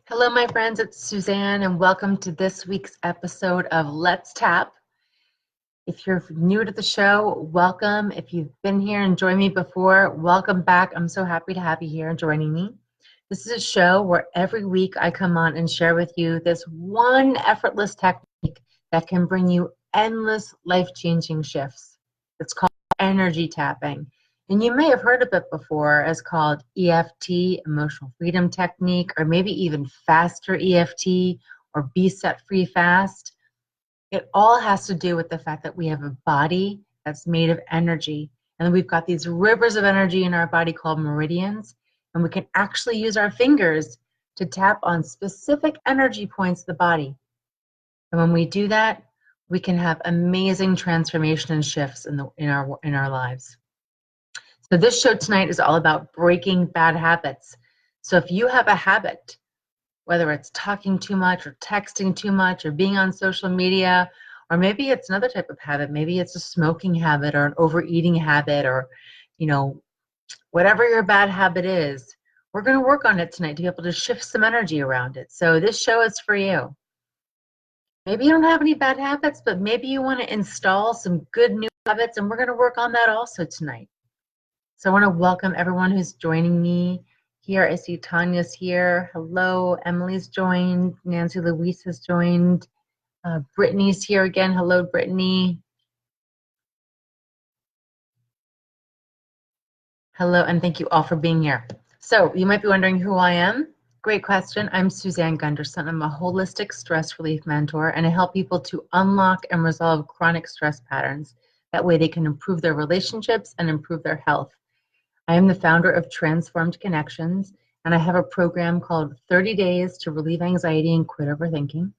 Hello, my friends, it's Suzanne, and welcome to this week's episode of Let's Tap. If you're new to the show, welcome. If you've been here and joined me before, welcome back. I'm so happy to have you here and joining me. This is a show where every week I come on and share with you this one effortless technique that can bring you endless life-changing shifts. It's called energy tapping. And you may have heard of it before as called EFT, Emotional Freedom Technique, or maybe even faster EFT or Be Set Free Fast. It all has to do with the fact that we have a body that's made of energy. And we've got these rivers of energy in our body called meridians. And we can actually use our fingers to tap on specific energy points of the body. And when we do that, we can have amazing transformation and shifts in our lives. So this show tonight is all about breaking bad habits. So if you have a habit, whether it's talking too much or texting too much or being on social media, or maybe it's another type of habit, maybe it's a smoking habit or an overeating habit, or whatever your bad habit is, we're going to work on it tonight to be able to shift some energy around it. So this show is for you. Maybe you don't have any bad habits, but maybe you want to install some good new habits, and we're going to work on that also tonight. So I want to welcome everyone who's joining me here. I see Tanya's here. Hello. Emily's joined. Nancy Louise has joined. Brittany's here again. Hello, Brittany. Hello, and thank you all for being here. So you might be wondering who I am. Great question. I'm Suzanne Gundersen. I'm a holistic stress relief mentor, and I help people to unlock and resolve chronic stress patterns. That way they can improve their relationships and improve their health. I am the founder of Transformed Connections, and I have a program called 30 Days to Relieve Anxiety and Quit Overthinking.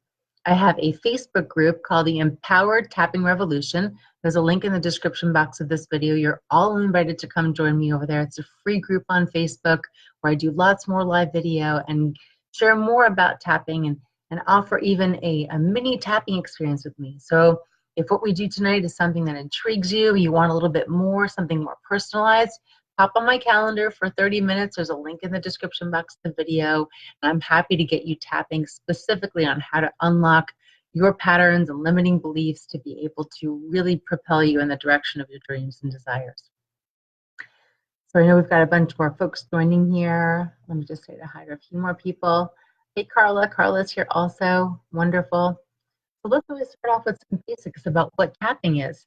I have a Facebook group called the Empowered Tapping Revolution. There's a link in the description box of this video. You're all invited to come join me over there. It's a free group on Facebook where I do lots more live video and share more about tapping and offer even a mini tapping experience with me. So if what we do tonight is something that intrigues you, you want a little bit more, something more personalized, hop on my calendar for 30 minutes. There's a link in the description box of the video. And I'm happy to get you tapping specifically on how to unlock your patterns and limiting beliefs to be able to really propel you in the direction of your dreams and desires. So I know we've got a bunch more folks joining here. Let me just say hi to a few more people. Hey, Carla. Carla's here also. Wonderful. So let's always start off with some basics about what tapping is.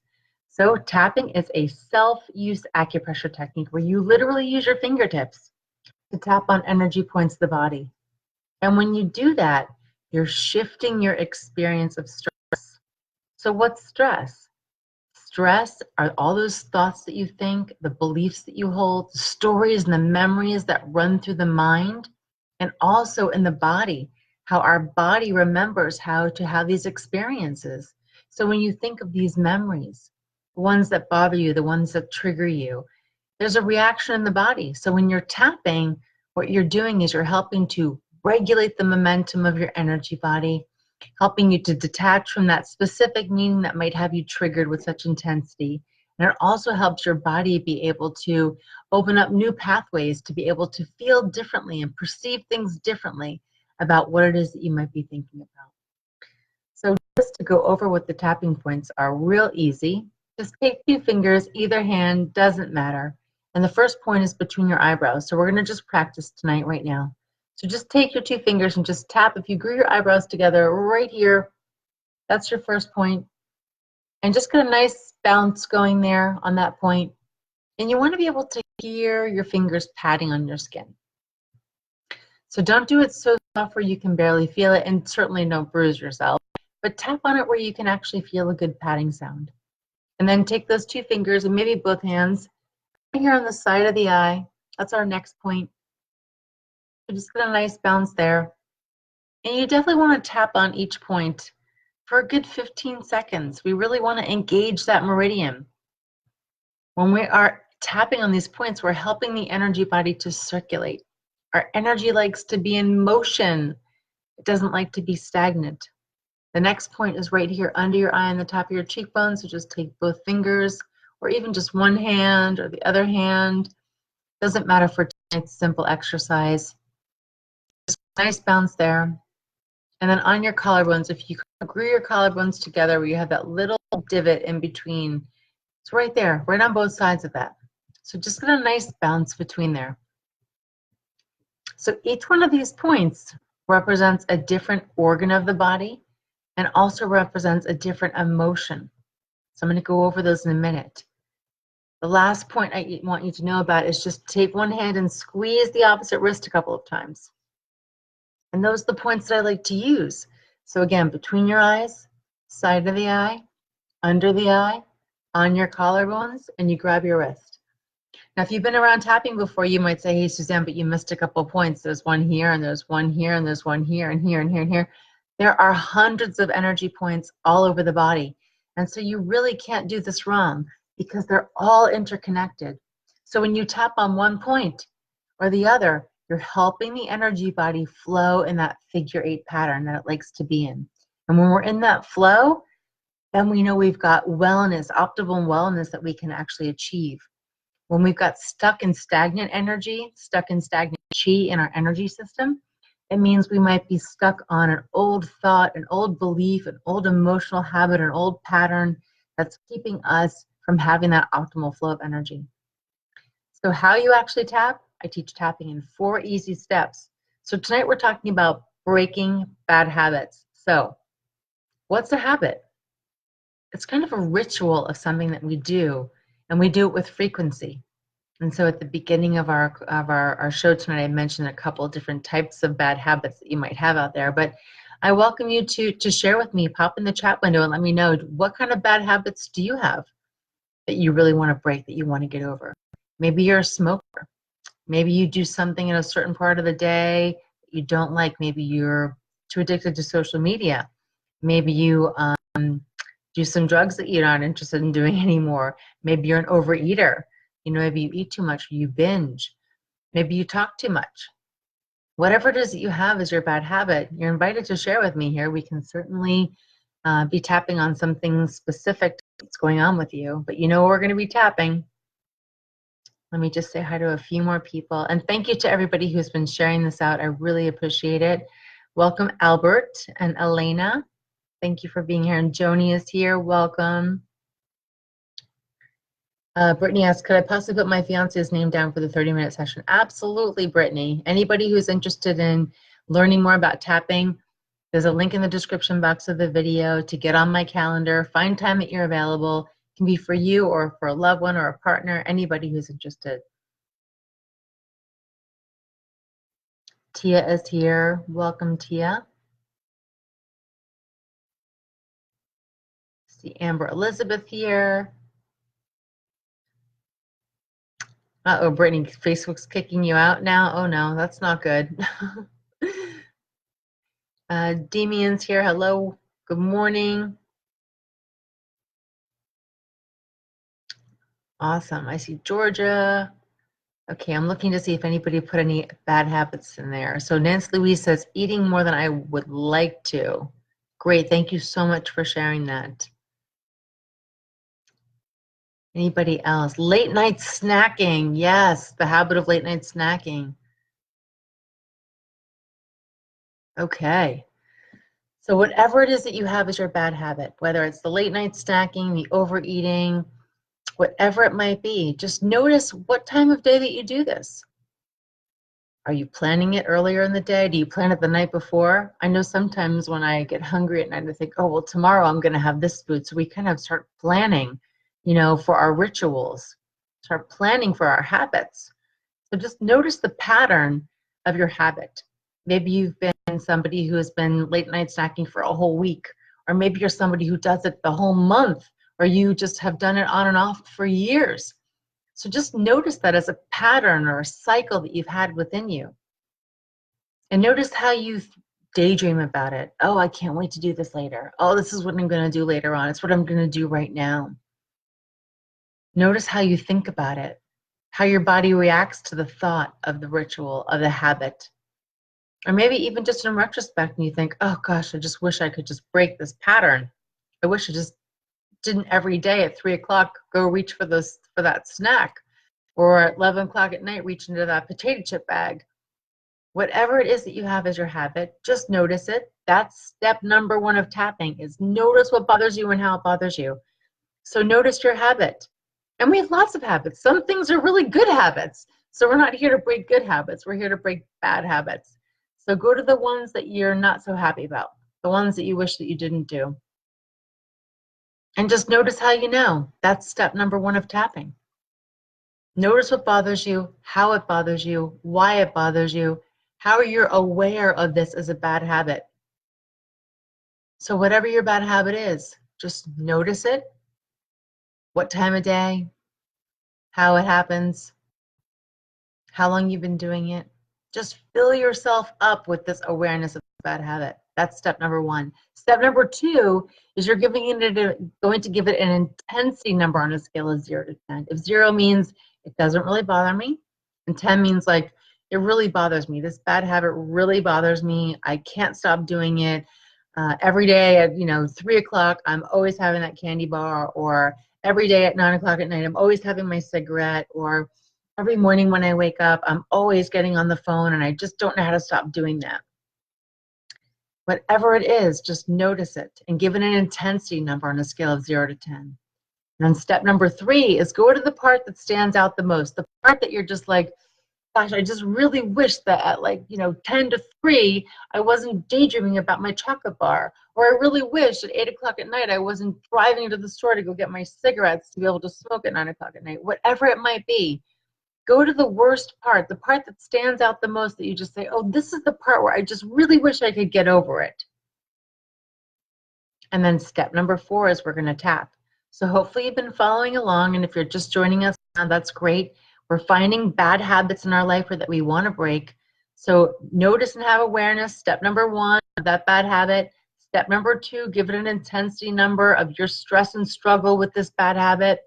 So tapping is a self-use acupressure technique where you literally use your fingertips to tap on energy points of the body. And when you do that, you're shifting your experience of stress. So what's stress? Stress are all those thoughts that you think, the beliefs that you hold, the stories and the memories that run through the mind, and also in the body, how our body remembers how to have these experiences. So when you think of these memories, the ones that bother you, the ones that trigger you, there's a reaction in the body. So when you're tapping, what you're doing is you're helping to regulate the momentum of your energy body, helping you to detach from that specific meaning that might have you triggered with such intensity. And it also helps your body be able to open up new pathways to be able to feel differently and perceive things differently about what it is that you might be thinking about. So just to go over what the tapping points are real easy. Just take 2 fingers, either hand, doesn't matter. And the first point is between your eyebrows. So we're going to just practice tonight right now. So just take your 2 fingers and just tap. If you grew your eyebrows together right here, that's your first point. And just get a nice bounce going there on that point. And you want to be able to hear your fingers patting on your skin. So don't do it so soft where you can barely feel it, and certainly don't bruise yourself. But tap on it where you can actually feel a good patting sound. And then take those 2 fingers and maybe both hands right here on the side of the eye. That's our next point. So just get a nice bounce there. And you definitely want to tap on each point for a good 15 seconds. We really want to engage that meridian. When we are tapping on these points, we're helping the energy body to circulate. Our energy likes to be in motion. It doesn't like to be stagnant. The next point is right here under your eye on the top of your cheekbone. So just take both fingers or even just one hand or the other hand. Doesn't matter for tonight's simple exercise. Just Nice bounce there. And then on your collarbones, if you glue your collarbones together where you have that little divot in between, it's right there, right on both sides of that. So just get a nice bounce between there. So each one of these points represents a different organ of the body and also represents a different emotion. So I'm going to go over those in a minute. The last point I want you to know about is just take one hand and squeeze the opposite wrist a couple of times. And those are the points that I like to use. So again, between your eyes, side of the eye, under the eye, on your collarbones, and you grab your wrist. Now, if you've been around tapping before, you might say, hey, Suzanne, but you missed a couple of points. There's one here, and there's one here, and there's one here, and here, and here, and here. There are hundreds of energy points all over the body. And so you really can't do this wrong because they're all interconnected. So when you tap on one point or the other, you're helping the energy body flow in that figure 8 pattern that it likes to be in. And when we're in that flow, then we know we've got wellness, optimal wellness that we can actually achieve. When we've got stuck in stagnant energy, stuck in stagnant chi in our energy system, it means we might be stuck on an old thought, an old belief, an old emotional habit, an old pattern that's keeping us from having that optimal flow of energy. So how you actually tap, I teach tapping in 4 easy steps. So tonight we're talking about breaking bad habits. So what's a habit? It's kind of a ritual of something that we do, and we do it with frequency. And so at the beginning of our show tonight, I mentioned a couple of different types of bad habits that you might have out there. But I welcome you to share with me, pop in the chat window and let me know, what kind of bad habits do you have that you really want to break, that you want to get over? Maybe you're a smoker. Maybe you do something in a certain part of the day that you don't like. Maybe you're too addicted to social media. Maybe you do some drugs that you're not interested in doing anymore. Maybe you're an overeater. Maybe you eat too much, or you binge. Maybe you talk too much. Whatever it is that you have as your bad habit, you're invited to share with me here. We can certainly be tapping on something specific that's going on with you, but we're going to be tapping. Let me just say hi to a few more people. And thank you to everybody who's been sharing this out. I really appreciate it. Welcome, Albert and Elena. Thank you for being here. And Joni is here. Welcome. Brittany asks, could I possibly put my fiance's name down for the 30-minute session? Absolutely, Brittany. Anybody who's interested in learning more about tapping, there's a link in the description box of the video to get on my calendar. Find time that you're available. It can be for you or for a loved one or a partner, anybody who's interested. Tia is here. Welcome, Tia. See Amber Elizabeth here. Uh-oh, Brittany, Facebook's kicking you out now? Oh no, that's not good. Demian's here. Hello, good morning. Awesome, I see Georgia. Okay, I'm looking to see if anybody put any bad habits in there. So Nancy Louise says, eating more than I would like to. Great, thank you so much for sharing that. Anybody else? Late night snacking. Yes, the habit of late night snacking. Okay. So whatever it is that you have as your bad habit, whether it's the late night snacking, the overeating, whatever it might be, just notice what time of day that you do this. Are you planning it earlier in the day? Do you plan it the night before? I know sometimes when I get hungry at night, I think, oh, well, tomorrow I'm going to have this food. So we kind of start planning, for our rituals, start planning for our habits. So just notice the pattern of your habit. Maybe you've been somebody who has been late night snacking for a whole week, or maybe you're somebody who does it the whole month, or you just have done it on and off for years. So just notice that as a pattern or a cycle that you've had within you. And notice how you daydream about it. Oh, I can't wait to do this later. Oh, this is what I'm going to do later on. It's what I'm going to do right now. Notice how you think about it, how your body reacts to the thought of the ritual, of the habit. Or maybe even just in retrospect, and you think, oh gosh, I just wish I could just break this pattern. I wish I just didn't every day at 3 o'clock go reach for that snack, or at 11 o'clock at night reach into that potato chip bag. Whatever it is that you have as your habit, just notice it. That's step number one of tapping, is notice what bothers you and how it bothers you. So notice your habit. And we have lots of habits. Some things are really good habits. So we're not here to break good habits. We're here to break bad habits. So go to the ones that you're not so happy about, the ones that you wish that you didn't do. And just notice how you know. That's step number one of tapping. Notice what bothers you, how it bothers you, why it bothers you, how you're aware of this as a bad habit. So whatever your bad habit is, just notice it, what time of day, how it happens, how long you've been doing it. Just fill yourself up with this awareness of bad habit. That's step number one. Step number two is you're going to give it an intensity number on a scale of 0 to 10. If 0 means it doesn't really bother me, and 10 means like it really bothers me. This bad habit really bothers me. I can't stop doing it. Every day at 3 o'clock, I'm always having that candy bar, or every day at 9 o'clock at night, I'm always having my cigarette, or every morning when I wake up, I'm always getting on the phone, and I just don't know how to stop doing that. Whatever it is, just notice it and give it an intensity number on a scale of 0 to 10. And then step number 3 is go to the part that stands out the most, the part that you're just like, gosh, I just really wish that at 10 to 3, I wasn't daydreaming about my chocolate bar. Or I really wish at 8 o'clock at night I wasn't driving to the store to go get my cigarettes to be able to smoke at 9 o'clock at night. Whatever it might be, go to the worst part, the part that stands out the most, that you just say, oh, this is the part where I just really wish I could get over it. And then step number 4 is we're going to tap. So hopefully you've been following along, and if you're just joining us now, that's great. We're finding bad habits in our life that we want to break. So notice and have awareness. Step number 1, that bad habit. Step number 2, give it an intensity number of your stress and struggle with this bad habit.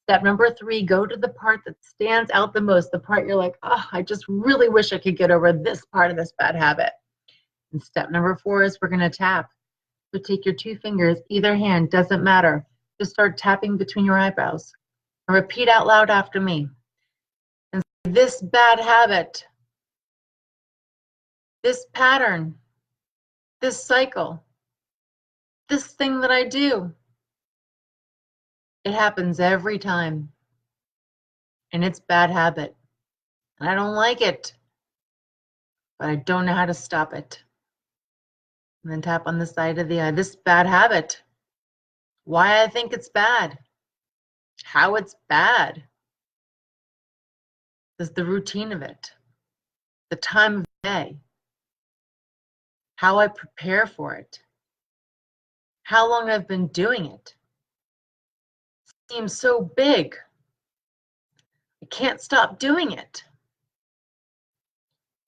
Step number 3, go to the part that stands out the most, the part you're like, oh, I just really wish I could get over this part of this bad habit. And step number 4 is we're going to tap. So take your 2 fingers, either hand, doesn't matter. Just start tapping between your eyebrows. And repeat out loud after me. And say, this bad habit, this pattern, this cycle, this thing that I do, it happens every time. And it's bad habit. And I don't like it. But I don't know how to stop it. And then tap on the side of the eye. This bad habit. Why I think it's bad. How it's bad. There's the routine of it. The time of day. How I prepare for it. How long I've been doing it. It seems so big. I can't stop doing it.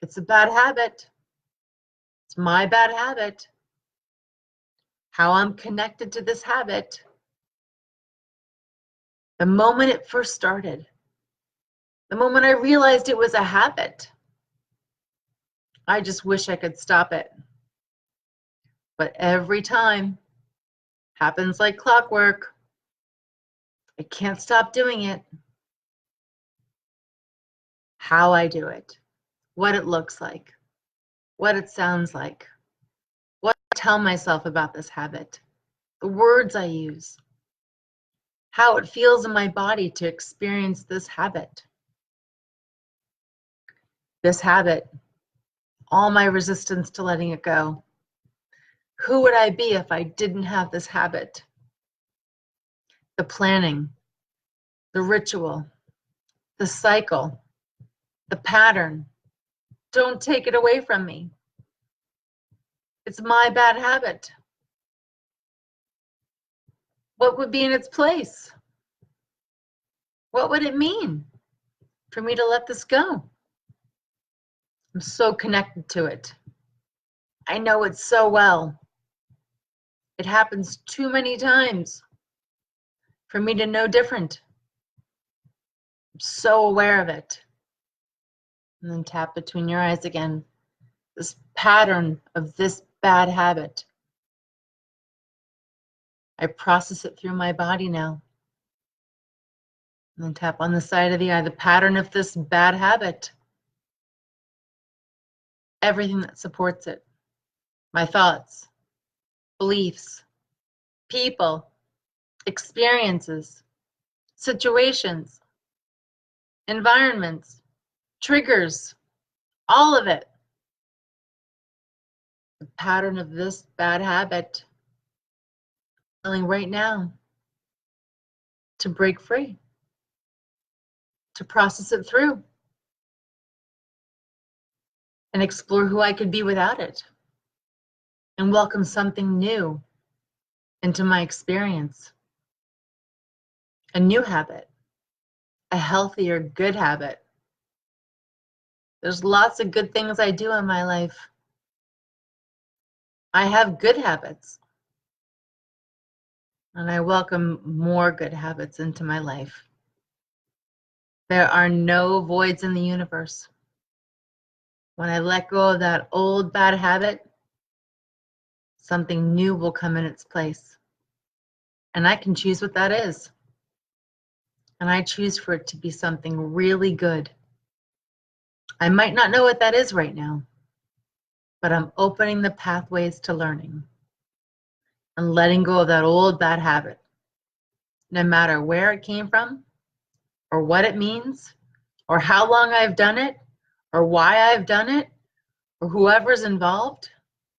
It's a bad habit. It's my bad habit. How I'm connected to this habit. The moment it first started. The moment I realized it was a habit. I just wish I could stop it. But every time, happens like clockwork. I can't stop doing it. How I do it. What it looks like. What it sounds like. What I tell myself about this habit. The words I use. How it feels in my body to experience this habit. This habit. All my resistance to letting it go. Who would I be if I didn't have this habit? The planning, the ritual, the cycle, the pattern. Don't take it away from me. It's my bad habit. What would be in its place? What would it mean for me to let this go? I'm so connected to it. I know it so well. It happens too many times for me to know different. I'm so aware of it. And then tap between your eyes again. This pattern of this bad habit. I process it through my body now. And then tap on the side of the eye. The pattern of this bad habit. everything that supports it. My thoughts, beliefs, people, experiences, situations, environments, triggers, all of it. The pattern of this bad habit, feeling right now to break free, to process it through, and explore who I could be without it, and welcome something new into my experience. A new habit, a healthier, good habit. There's lots of good things I do in my life. I have good habits, and I welcome more good habits into my life. There are no voids in the universe. When I let go of that old bad habit, something new will come in its place. And I can choose what that is. And I choose for it to be something really good. I might not know what that is right now, but I'm opening the pathways to learning and letting go of that old bad habit, no matter where it came from, or what it means, or how long I've done it, or why I've done it, or whoever's involved.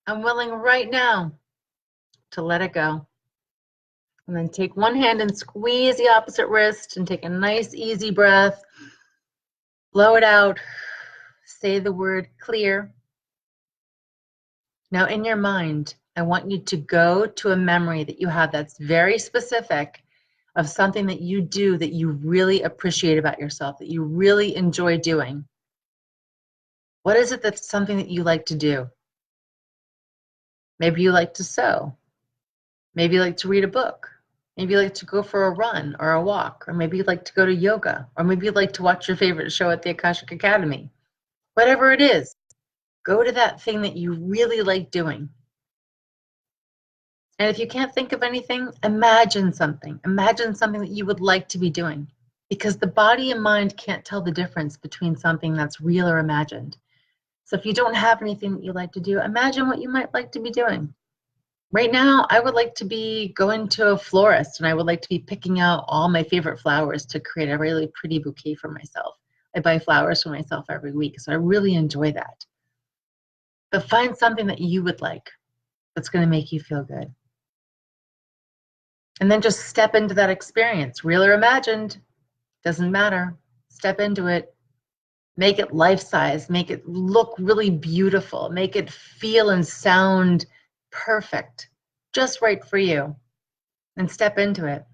I'm willing right now to let it go. And then take one hand and squeeze the opposite wrist and take a nice easy breath. Blow it out. Say the word clear. Now in your mind, I want you to go to a memory that you have that's very specific of something that you do that you really appreciate about yourself, that you really enjoy doing. What is it that's something that you like to do? Maybe you like to sew. Maybe you like to read a book. Maybe you like to go for a run or a walk, or maybe you like to go to yoga, or maybe you like to watch your favorite show at the Akashic Academy. Whatever it is, go to that thing that you really like doing. And if you can't think of anything, imagine something. Imagine something that you would like to be doing, because the body and mind can't tell the difference between something that's real or imagined. So if you don't have anything that you like to do, imagine what you might like to be doing. Right now, I would like to be going to a florist, and I would like to be picking out all my favorite flowers to create a really pretty bouquet for myself. I buy flowers for myself every week, so I really enjoy that. But find something that you would like that's going to make you feel good. And then just step into that experience, real or imagined, doesn't matter. Step into it. Make it life-size. Make it look really beautiful. Make it feel and sound perfect, just right for you, and step into it.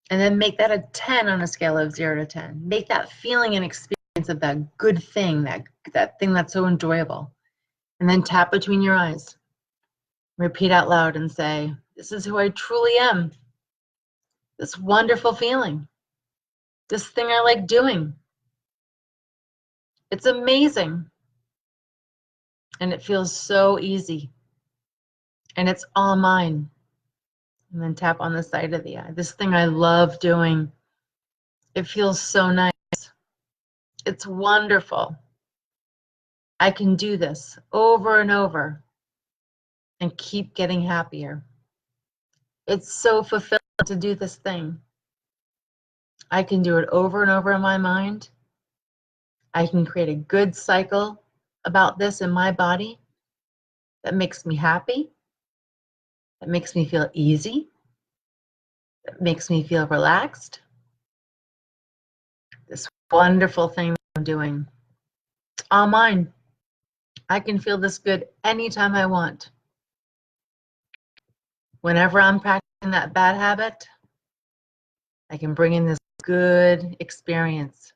And then make that a 10 on a scale of 0 to 10. Make that feeling and experience of that good thing, that thing that's so enjoyable. And then tap between your eyes. Repeat out loud and say, this is who I truly am. This wonderful feeling. This thing I like doing. It's amazing. And it feels so easy. And it's all mine. And then tap on the side of the eye. This thing I love doing. It feels so nice. It's wonderful. I can do this over and over and keep getting happier. It's so fulfilling to do this thing. I can do it over and over in my mind. I can create a good cycle about this in my body that makes me happy, that makes me feel easy, that makes me feel relaxed. This wonderful thing that I'm doing, it's all mine. I can feel this good anytime I want. Whenever I'm practicing that bad habit, I can bring in this good experience.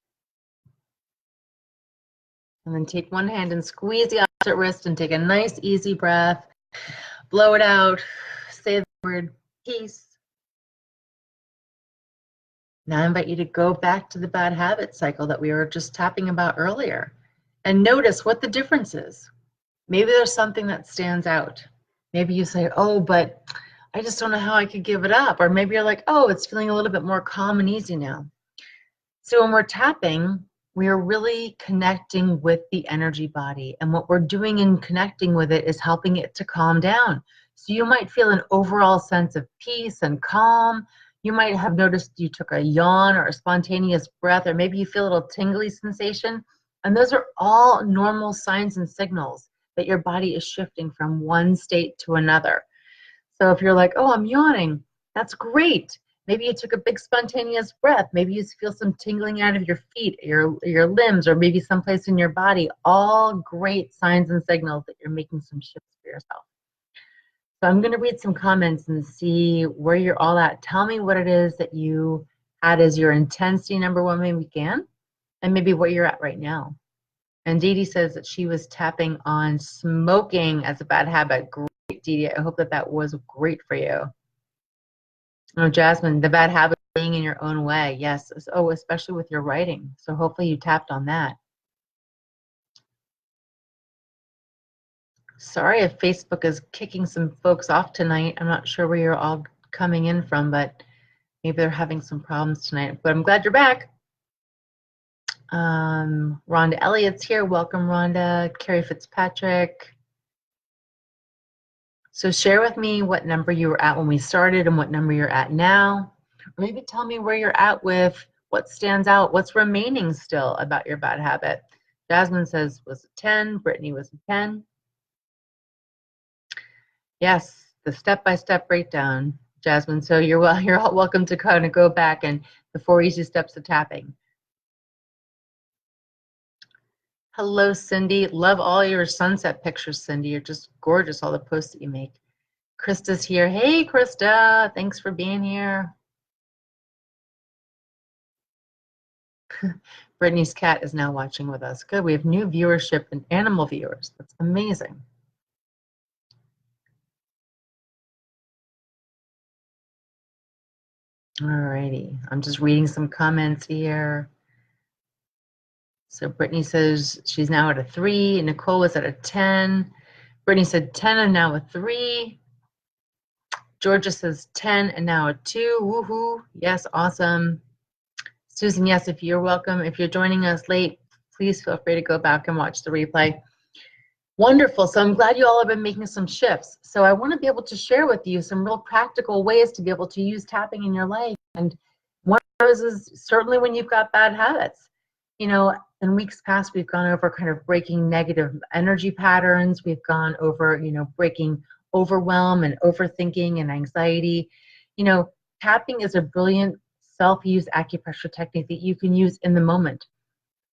And then take one hand and squeeze the opposite wrist and take a nice easy breath. Blow it out. Say the word peace. Now I invite you to go back to the bad habit cycle that we were just tapping about earlier and notice what the difference is. Maybe there's something that stands out. Maybe you say, oh, but I just don't know how I could give it up. Or maybe you're like, oh, it's feeling a little bit more calm and easy now. So when we're tapping, we are really connecting with the energy body. And what we're doing in connecting with it is helping it to calm down. So you might feel an overall sense of peace and calm. You might have noticed you took a yawn or a spontaneous breath, or maybe you feel a little tingly sensation. And those are all normal signs and signals that your body is shifting from one state to another. So if you're like, oh, I'm yawning, that's great. Maybe you took a big spontaneous breath. Maybe you feel some tingling out of your feet, your limbs, or maybe someplace in your body. All great signs and signals that you're making some shifts for yourself. So I'm going to read some comments and see where you're all at. Tell me what it is that you had as your intensity number one when we began, and maybe what you're at right now. And Dee Dee says that she was tapping on smoking as a bad habit. Great, Dee Dee. I hope that that was great for you. Oh, Jasmine, the bad habit of being in your own way. Yes. Oh, especially with your writing. So hopefully you tapped on that. Sorry if Facebook is kicking some folks off tonight. I'm not sure where you're all coming in from, but maybe they're having some problems tonight. But I'm glad you're back. Rhonda Elliott's here. Welcome, Rhonda. Carrie Fitzpatrick. So share with me what number you were at when we started and what number you're at now. Or maybe tell me where you're at with what stands out, what's remaining still about your bad habit. Jasmine says, was it 10? Brittany was a 10. Yes, the step-by-step breakdown, Jasmine. So you're all welcome to kind of go back and the 4 easy steps of tapping. Hello, Cindy. Love all your sunset pictures, Cindy. You're just gorgeous, all the posts that you make. Krista's here. Hey, Krista. Thanks for being here. Brittany's cat is now watching with us. Good. We have new viewership and animal viewers. That's amazing. Alrighty. I'm just reading some comments here. So Brittany says she's now at a 3. Nicole was at a 10. Brittany said 10 and now a 3. Georgia says 10 and now a 2. Woohoo. Yes, awesome. Susan, yes, if you're welcome. If you're joining us late, please feel free to go back and watch the replay. Wonderful. So I'm glad you all have been making some shifts. So I want to be able to share with you some real practical ways to be able to use tapping in your life. And one of those is certainly when you've got bad habits. You know, in weeks past, we've gone over kind of breaking negative energy patterns. We've gone over, you know, breaking overwhelm and overthinking and anxiety. You know, tapping is a brilliant self-use acupressure technique that you can use in the moment.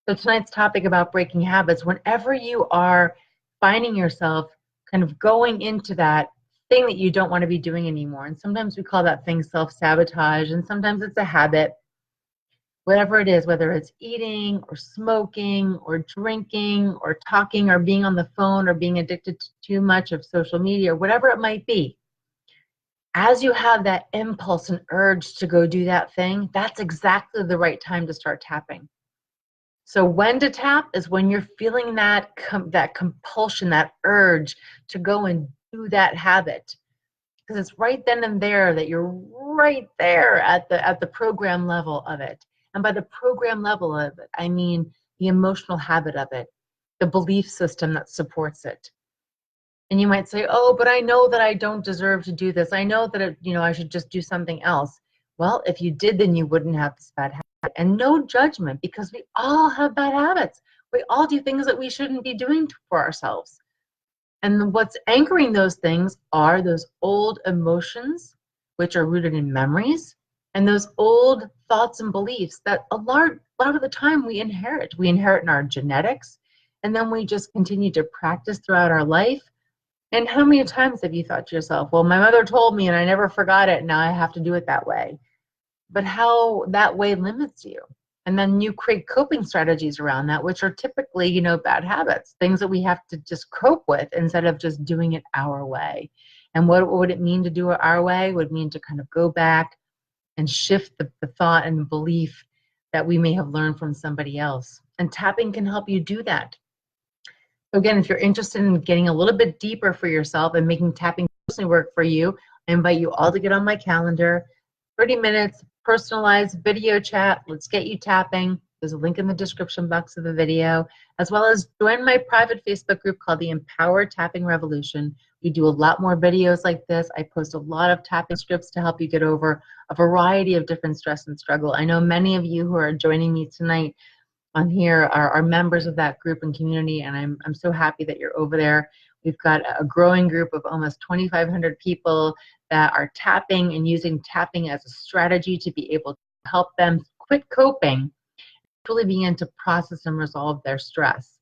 So tonight's topic about breaking habits, whenever you are finding yourself kind of going into that thing that you don't want to be doing anymore, and sometimes we call that thing self-sabotage, and sometimes it's a habit, whatever it is, whether it's eating or smoking or drinking or talking or being on the phone or being addicted to too much of social media or whatever it might be. As you have that impulse and urge to go do that thing, that's exactly the right time to start tapping. So when to tap is when you're feeling that compulsion, that urge to go and do that habit. Because it's right then and there that you're right there at the program level of it. And by the program level of it, I mean the emotional habit of it, the belief system that supports it. And you might say, oh, but I know that I don't deserve to do this. I know that, I should just do something else. Well, if you did, then you wouldn't have this bad habit. And no judgment, because we all have bad habits. We all do things that we shouldn't be doing for ourselves. And what's anchoring those things are those old emotions, which are rooted in memories, and those old thoughts and beliefs that a lot of the time we inherit. We inherit in our genetics, and then we just continue to practice throughout our life. And how many times have you thought to yourself, well, my mother told me and I never forgot it, now I have to do it that way. But how that way limits you. And then you create coping strategies around that, which are typically, bad habits, things that we have to just cope with instead of just doing it our way. And what would it mean to do it our way? It would mean to kind of go back and shift the thought and belief that we may have learned from somebody else. And tapping can help you do that. So again, if you're interested in getting a little bit deeper for yourself and making tapping personally work for you, I invite you all to get on my calendar. 30 minutes, personalized video chat. Let's get you tapping. There's a link in the description box of the video, as well as join my private Facebook group called the Empowered Tapping Revolution. We do a lot more videos like this. I post a lot of tapping scripts to help you get over a variety of different stress and struggle. I know many of you who are joining me tonight on here are members of that group and community, and I'm so happy that you're over there. We've got a growing group of almost 2,500 people that are tapping and using tapping as a strategy to be able to help them quit coping, truly begin to process and resolve their stress.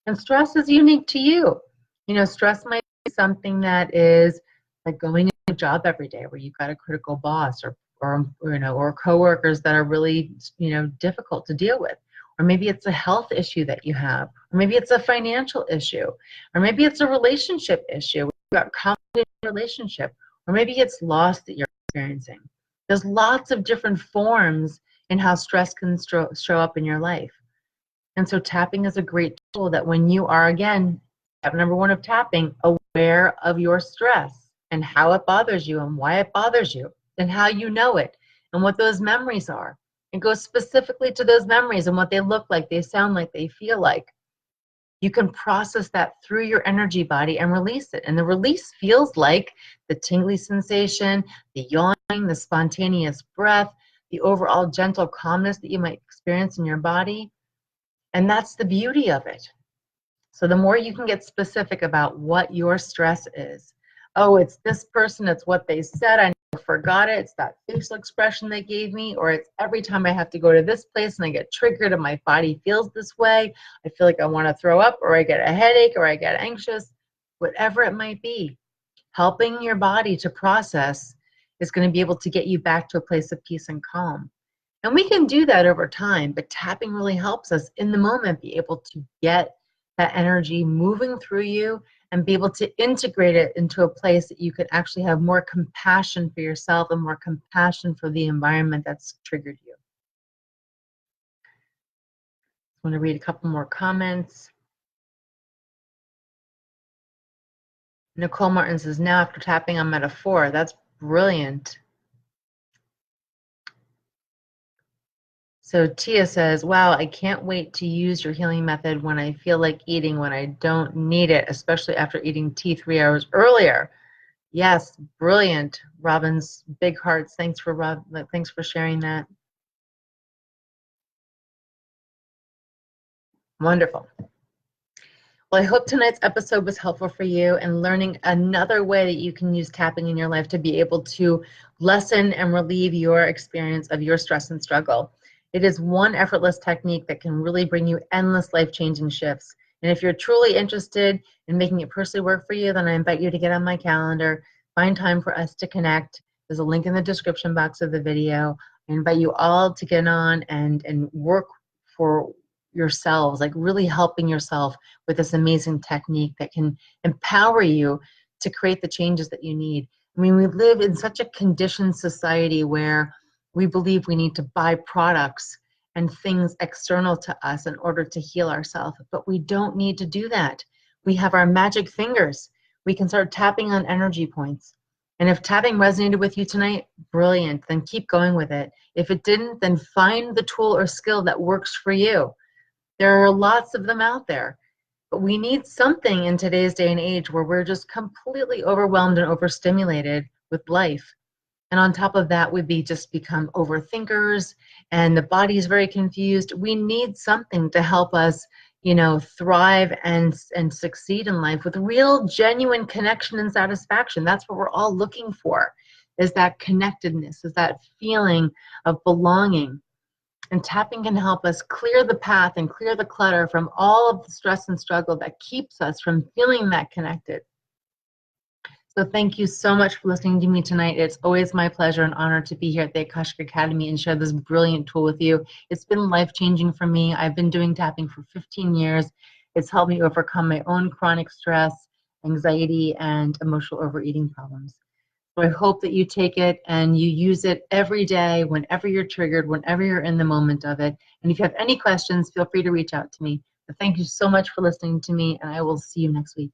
And stress is unique to you. You know, stress might be something that is like going to a job every day where you've got a critical boss or coworkers that are really, difficult to deal with. Or maybe it's a health issue that you have, or maybe it's a financial issue, or maybe it's a relationship issue. You've got conflict in a relationship, or maybe it's loss that you're experiencing. There's lots of different forms in how stress can show up in your life. And so tapping is a great tool that when you are, again, step number one of tapping, aware of your stress and how it bothers you and why it bothers you and how you know it and what those memories are. And go specifically to those memories and what they look like, they sound like, they feel like. You can process that through your energy body and release it. And the release feels like the tingly sensation, the yawning, the spontaneous breath, the overall gentle calmness that you might experience in your body. And that's the beauty of it. So the more you can get specific about what your stress is. Oh, it's this person, it's what they said, I never forgot it, it's that facial expression they gave me, or it's every time I have to go to this place and I get triggered and my body feels this way, I feel like I want to throw up, or I get a headache, or I get anxious, whatever it might be. Helping your body to process is going to be able to get you back to a place of peace and calm. And we can do that over time, but tapping really helps us in the moment be able to get that energy moving through you and be able to integrate it into a place that you can actually have more compassion for yourself and more compassion for the environment that's triggered you. I want to read a couple more comments. Nicole Martin says, now after tapping, I'm at a 4. That's brilliant. So Tia says, wow, I can't wait to use your healing method when I feel like eating, when I don't need it, especially after eating tea 3 hours earlier. Yes, brilliant. Robin's big hearts. Thanks for sharing that. Wonderful. Well, I hope tonight's episode was helpful for you and learning another way that you can use tapping in your life to be able to lessen and relieve your experience of your stress and struggle. It is one effortless technique that can really bring you endless life-changing shifts. And if you're truly interested in making it personally work for you, then I invite you to get on my calendar, find time for us to connect. There's a link in the description box of the video. I invite you all to get on and work for yourselves, like really helping yourself with this amazing technique that can empower you to create the changes that you need. I mean, we live in such a conditioned society where we believe we need to buy products and things external to us in order to heal ourselves, but we don't need to do that. We have our magic fingers. We can start tapping on energy points. And if tapping resonated with you tonight, brilliant, then keep going with it. If it didn't, then find the tool or skill that works for you. There are lots of them out there, but we need something in today's day and age where we're just completely overwhelmed and overstimulated with life. And on top of that, we just become overthinkers and the body is very confused. We need something to help us, thrive and succeed in life with real, genuine connection and satisfaction. That's what we're all looking for, is that connectedness, is that feeling of belonging. And tapping can help us clear the path and clear the clutter from all of the stress and struggle that keeps us from feeling that connected. So thank you so much for listening to me tonight. It's always my pleasure and honor to be here at the Akashic Academy and share this brilliant tool with you. It's been life-changing for me. I've been doing tapping for 15 years. It's helped me overcome my own chronic stress, anxiety, and emotional overeating problems. So I hope that you take it and you use it every day, whenever you're triggered, whenever you're in the moment of it. And if you have any questions, feel free to reach out to me. But thank you so much for listening to me, and I will see you next week.